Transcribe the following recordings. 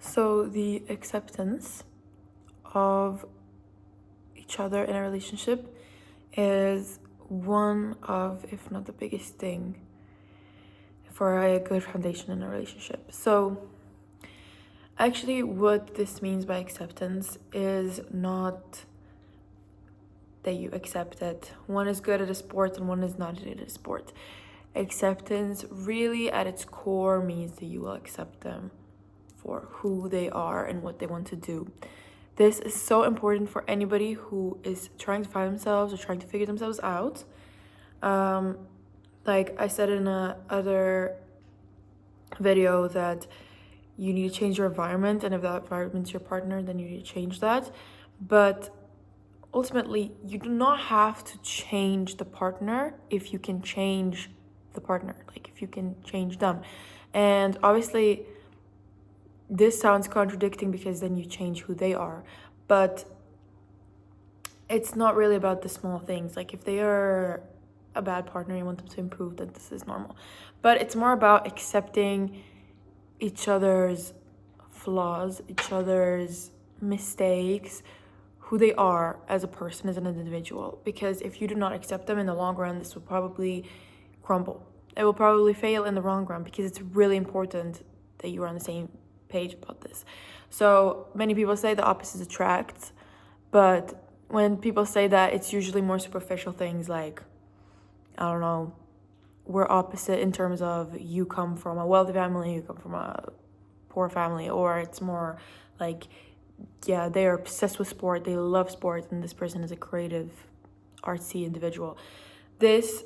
So the acceptance of each other in a relationship is one of, if not the biggest thing for a good foundation in a relationship. So actually what this means by acceptance is not that you accept that one is good at a sport and one is not good at a sport. Acceptance really at its core means that you will accept them for who they are and what they want to do. This is so important for anybody who is trying to find themselves or trying to figure themselves out. Like I said in a other video, that you need to change your environment, and if that environment's your partner, then you need to change that. But ultimately, you do not have to change the partner if you can change the partner, like if you can change them. And obviously, this sounds contradicting because then you change who they are, but it's not really about the small things. Like if they are a bad partner, you want them to improve, then this is normal. But it's more about accepting each other's flaws, each other's mistakes, who they are as a person, as an individual. Because if you do not accept them in the long run, this will probably crumble. It will probably fail in the long run, because it's really important that you are on the same page about this. So many people say the opposites attract, but when people say that, it's usually more superficial things like, I don't know, we're opposite in terms of you come from a wealthy family, you come from a poor family, or it's more like, yeah, they are obsessed with sport, they love sport, and this person is a creative, artsy individual. This,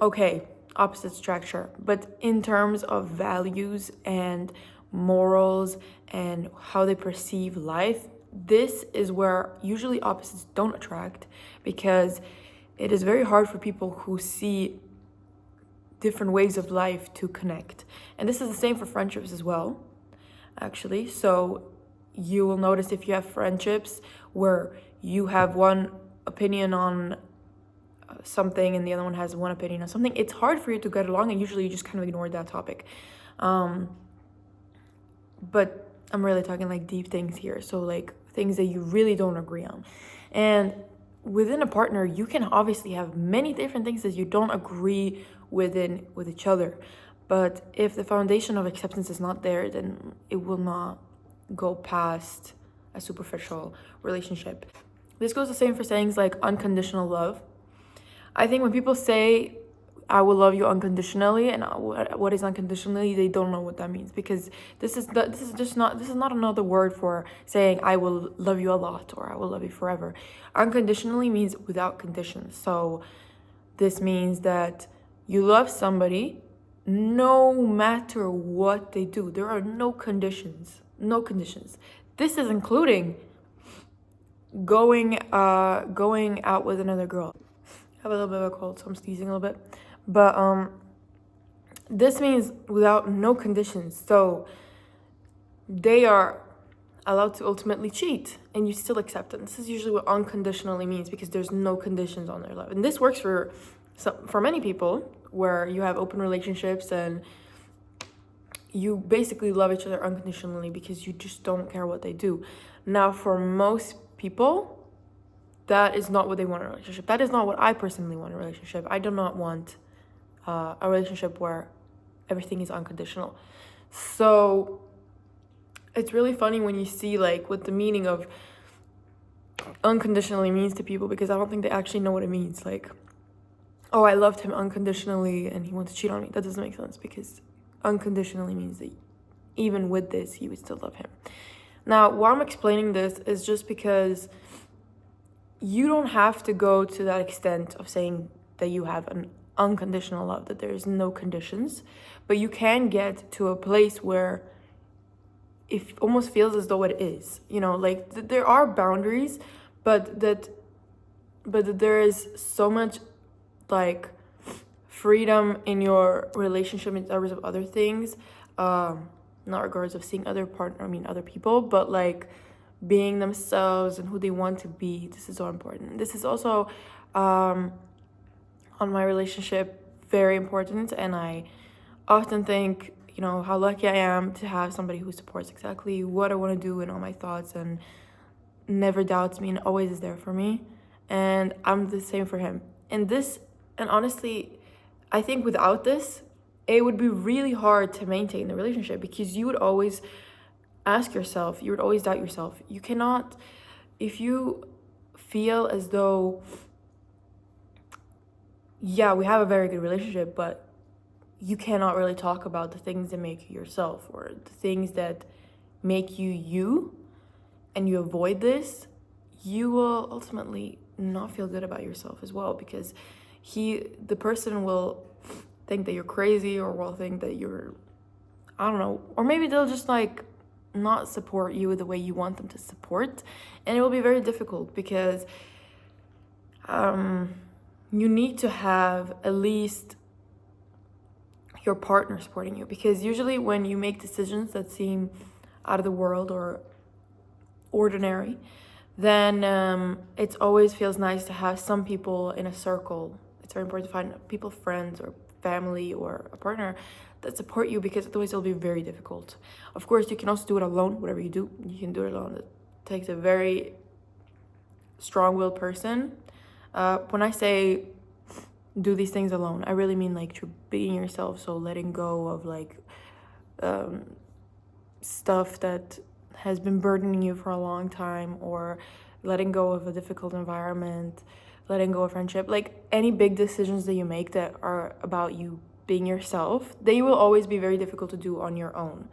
okay, opposites attract, sure, but in terms of values and morals and how they perceive life, this is where usually opposites don't attract, because it is very hard for people who see different ways of life to connect. And this is the same for friendships as well, actually. So you will notice if you have friendships where you have one opinion on something and the other one has one opinion on something, it's hard for you to get along, and usually you just kind of ignore that topic. But I'm really talking like deep things here, so like things that you really don't agree on. And within a partner, you can obviously have many different things that you don't agree with each other, but if the foundation of acceptance is not there, then it will not go past a superficial relationship. This goes the same for sayings like unconditional love. I think when people say I will love you unconditionally, and what is unconditionally, they don't know what that means, because this is not another word for saying I will love you a lot or I will love you forever. Unconditionally means without conditions. So this means that you love somebody no matter what they do. There are no conditions. No conditions. This is including going out with another girl. I have a little bit of a cold, so I'm sneezing a little bit. But this means without no conditions. So they are allowed to ultimately cheat, and you still accept it. This is usually what unconditionally means, because there's no conditions on their love. And this works for many people, where you have open relationships and you basically love each other unconditionally because you just don't care what they do. Now, for most people, that is not what they want in a relationship. That is not what I personally want in a relationship. I do not want a relationship where everything is unconditional. So it's really funny when you see like what the meaning of unconditionally means to people, because I don't think they actually know what it means. Like, oh, I loved him unconditionally and he wants to cheat on me. That doesn't make sense, because unconditionally means that even with this, you would still love him. Now, why I'm explaining this is just because you don't have to go to that extent of saying that you have an unconditional love, that there is no conditions, but you can get to a place where it almost feels as though it is, like there are boundaries, but that there is so much like freedom in your relationship in terms of other things, not regards of seeing other people, but like being themselves and who they want to be. This is so important. This is also on my relationship very important, and I often think you know, how lucky I am to have somebody who supports exactly what I want to do and all my thoughts, and never doubts me and always is there for me. And I'm the same for him. And honestly, I think without this, it would be really hard to maintain the relationship, because you would always ask yourself, you would always doubt yourself. You cannot, if you feel as though, yeah, we have a very good relationship, but you cannot really talk about the things that make you yourself, or the things that make you you, and you avoid this, you will ultimately not feel good about yourself as well, because the person will think that you're crazy, or will think that you're, I don't know, or maybe they'll just like not support you the way you want them to support, and it will be very difficult, because you need to have at least your partner supporting you, because usually when you make decisions that seem out of the world or ordinary, then it always feels nice to have some people in a circle. It's very important to find people, friends or family or a partner that support you, because otherwise it'll be very difficult. Of course, you can also do it alone. Whatever you do, you can do it alone. It takes a very strong-willed person. When I say do these things alone, I really mean like being yourself. So letting go of like stuff that has been burdening you for a long time, or letting go of a difficult environment, letting go of friendship. Like any big decisions that you make that are about you being yourself, they will always be very difficult to do on your own.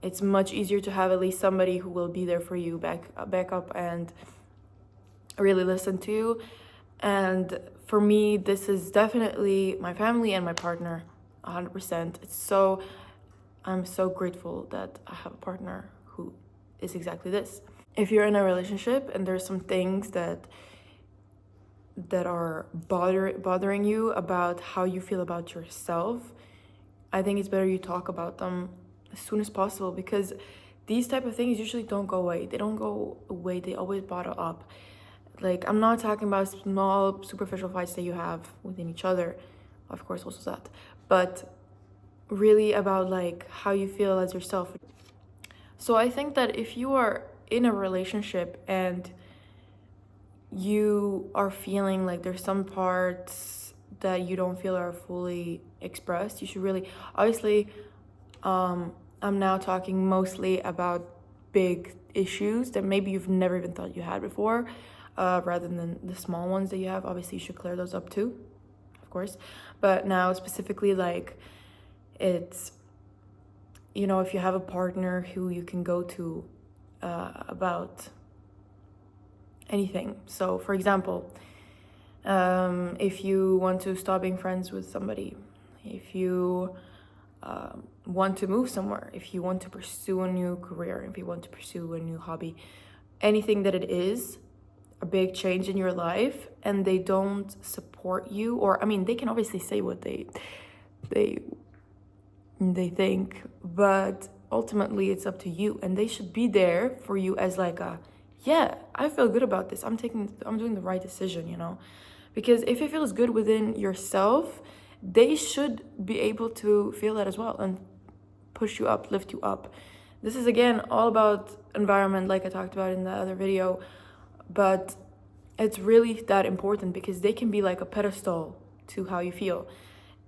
It's much easier to have at least somebody who will be there for you, back up and really listen to you. And for me, this is definitely my family and my partner, 100%. I'm so grateful that I have a partner who is exactly this. If you're in a relationship and there's some things that are bothering you about how you feel about yourself, I think it's better you talk about them as soon as possible, because these type of things usually don't go away. They don't go away. They always bottle up. Like, I'm not talking about small superficial fights that you have within each other, of course also that, but really about like how you feel as yourself. So I think that if you are in a relationship and you are feeling like there's some parts that you don't feel are fully expressed, you should really, obviously, I'm now talking mostly about big issues that maybe you've never even thought you had before, rather than the small ones that you have. Obviously, you should clear those up too, of course. But now specifically, like, it's, you know, if you have a partner who you can go to about anything. So for example, if you want to stop being friends with somebody, if you want to move somewhere, if you want to pursue a new career, if you want to pursue a new hobby, anything that it is a big change in your life, and they don't support you, or I mean, they can obviously say what they think, but ultimately it's up to you, and they should be there for you as like a, yeah, I feel good about this, I'm doing the right decision, you know. Because if it feels good within yourself, they should be able to feel that as well and push you up, lift you up. This is again all about environment, like I talked about in the other video, but it's really that important, because they can be like a pedestal to how you feel.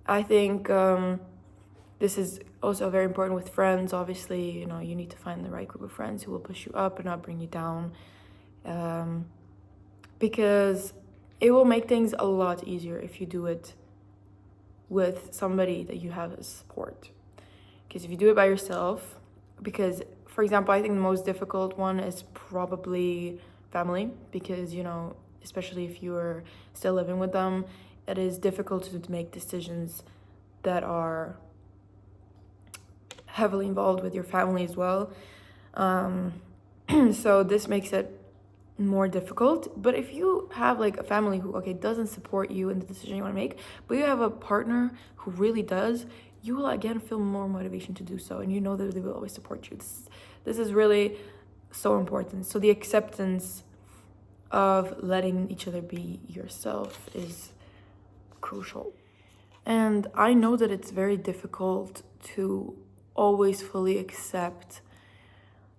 I think this is also very important with friends. Obviously, you know, you need to find the right group of friends who will push you up and not bring you down, because it will make things a lot easier if you do it with somebody that you have as support. Because if you do it by yourself, because for example, I think the most difficult one is probably family, because, you know, especially if you're still living with them, it is difficult to make decisions that are heavily involved with your family as well. So this makes it more difficult. But if you have like a family who, okay, doesn't support you in the decision you want to make, but you have a partner who really does, you will again feel more motivation to do so, and you know that they will always support you. This is really so important. So the acceptance of letting each other be yourself is crucial. And I know that it's very difficult to always fully accept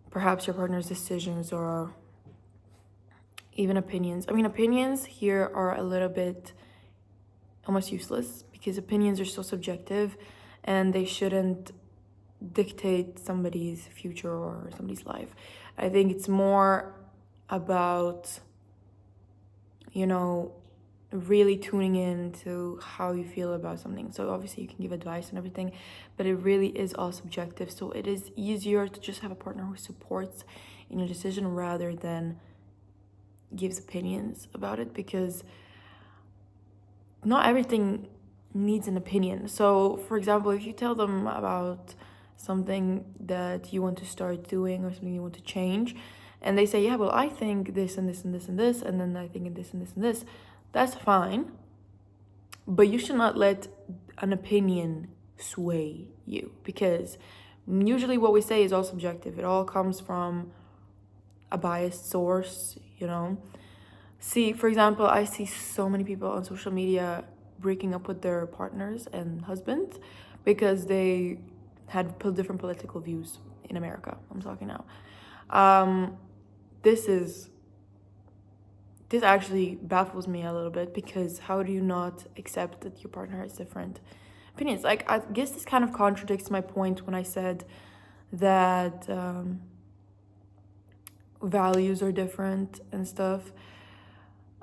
perhaps your partner's decisions or even opinions. I mean, opinions here are a little bit almost useless because opinions are so subjective and they shouldn't dictate somebody's future or somebody's life. I think it's more about, really tuning in to how you feel about something. So obviously you can give advice and everything, but it really is all subjective. So it is easier to just have a partner who supports in your decision rather than gives opinions about it, because not everything needs an opinion. So for example, if you tell them about something that you want to start doing or something you want to change, and they say, yeah, well, I think this and this and this and this, and then I think this and this and this, that's fine. But you should not let an opinion sway you, because usually what we say is all subjective. It all comes from a biased source, See, for example, I see so many people on social media breaking up with their partners and husbands because they had different political views in America. I'm talking now. This actually baffles me a little bit, because how do you not accept that your partner has different opinions? Like, I guess this kind of contradicts my point when I said that values are different and stuff.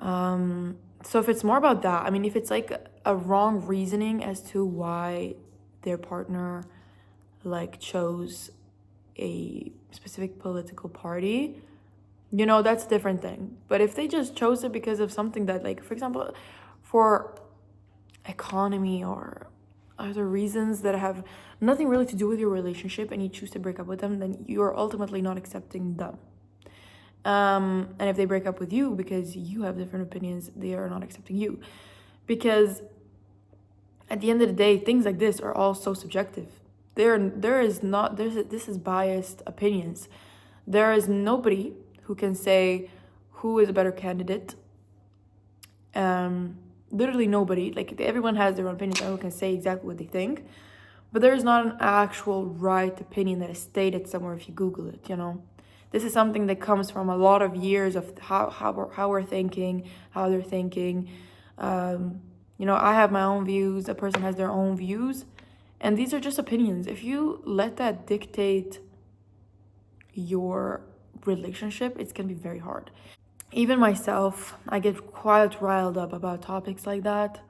So if it's more about that, I mean, if it's like a wrong reasoning as to why their partner like chose a specific political party, that's a different thing. But if they just chose it because of something that, like, for example, for economy or other reasons that have nothing really to do with your relationship, and you choose to break up with them, then you're ultimately not accepting them. And if they break up with you because you have different opinions, they are not accepting you. Because at the end of the day, things like this are all so subjective. This is biased opinions. There is nobody who can say who is a better candidate. Literally nobody. Like, everyone has their own opinions. Everyone can say exactly what they think. But there is not an actual right opinion that is stated somewhere if you Google it, This is something that comes from a lot of years of how we're thinking, how they're thinking. I have my own views. A person has their own views. And these are just opinions. If you let that dictate your relationship, it's going to be very hard. Even myself, I get quite riled up about topics like that.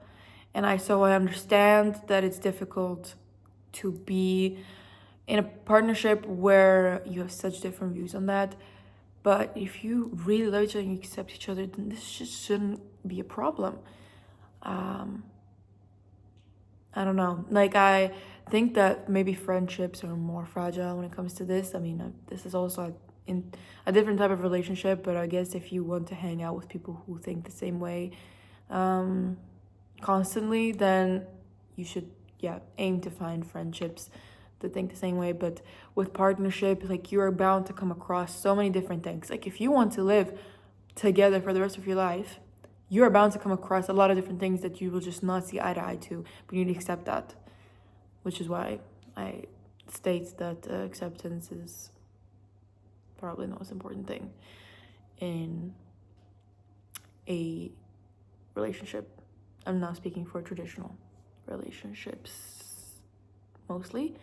And I understand that it's difficult to be in a partnership where you have such different views on that. But if you really love each other and you accept each other, then this just shouldn't be a problem. I don't know. Like, I think that maybe friendships are more fragile when it comes to this. I mean, this is also in a different type of relationship, but I guess if you want to hang out with people who think the same way constantly, then you should, aim to find friendships that think the same way. But with partnership, like, you are bound to come across so many different things. Like, if you want to live together for the rest of your life, you are bound to come across a lot of different things that you will just not see eye to eye to, but you need to accept that, which is why I state that acceptance is probably the most important thing in a relationship. I'm not speaking for traditional relationships mostly.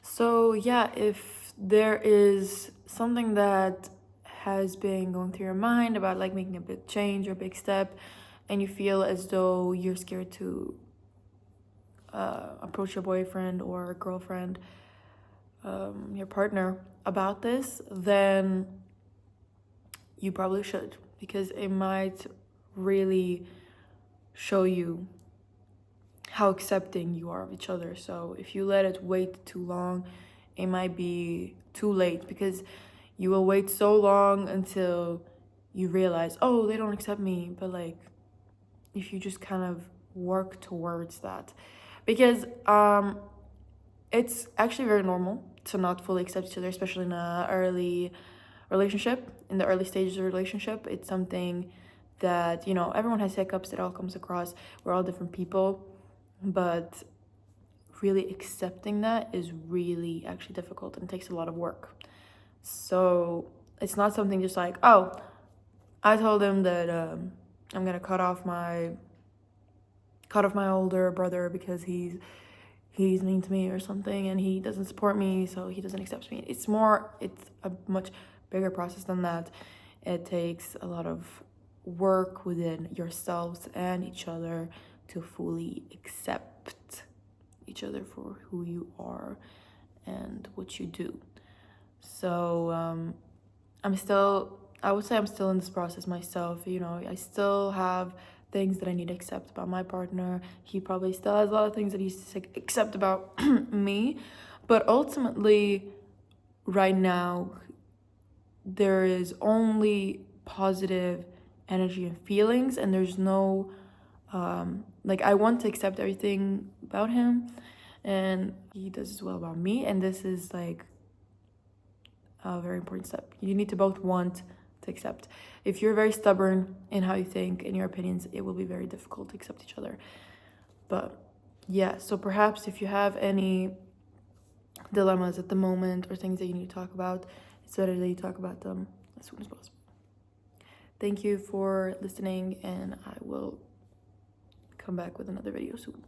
So yeah, if there is something that has been going through your mind about like making a big change or a big step, and you feel as though you're scared to approach your boyfriend or girlfriend, your partner about this, then you probably should, because it might really show you how accepting you are of each other. So if you let it wait too long, it might be too late, because you will wait so long until you realize, oh, they don't accept me. But like, if you just kind of work towards that, because it's actually very normal to not fully accept each other, especially in an early relationship, in the early stages of a relationship. It's something that, everyone has hiccups. It all comes across. We're all different people. But really accepting that is really actually difficult and takes a lot of work. So it's not something just like, oh, I told him that I'm gonna cut off my older brother because he's mean to me or something, and he doesn't support me, so he doesn't accept me. It's a much bigger process than that. It takes a lot of work within yourselves and each other to fully accept each other for who you are and what you do. So I would say I'm still in this process myself. You know, I still have things that I need to accept about my partner. He probably still has a lot of things that he needs to accept about me. But ultimately, right now, there is only positive energy and feelings, and there's no, like, I want to accept everything about him, and he does as well about me. And this is like a very important step. You need to both want to accept. If you're very stubborn in how you think, in your opinions, it will be very difficult to accept each other. But yeah, so perhaps if you have any dilemmas at the moment or things that you need to talk about, it's better that you talk about them as soon as possible. Thank you for listening, and I will come back with another video soon.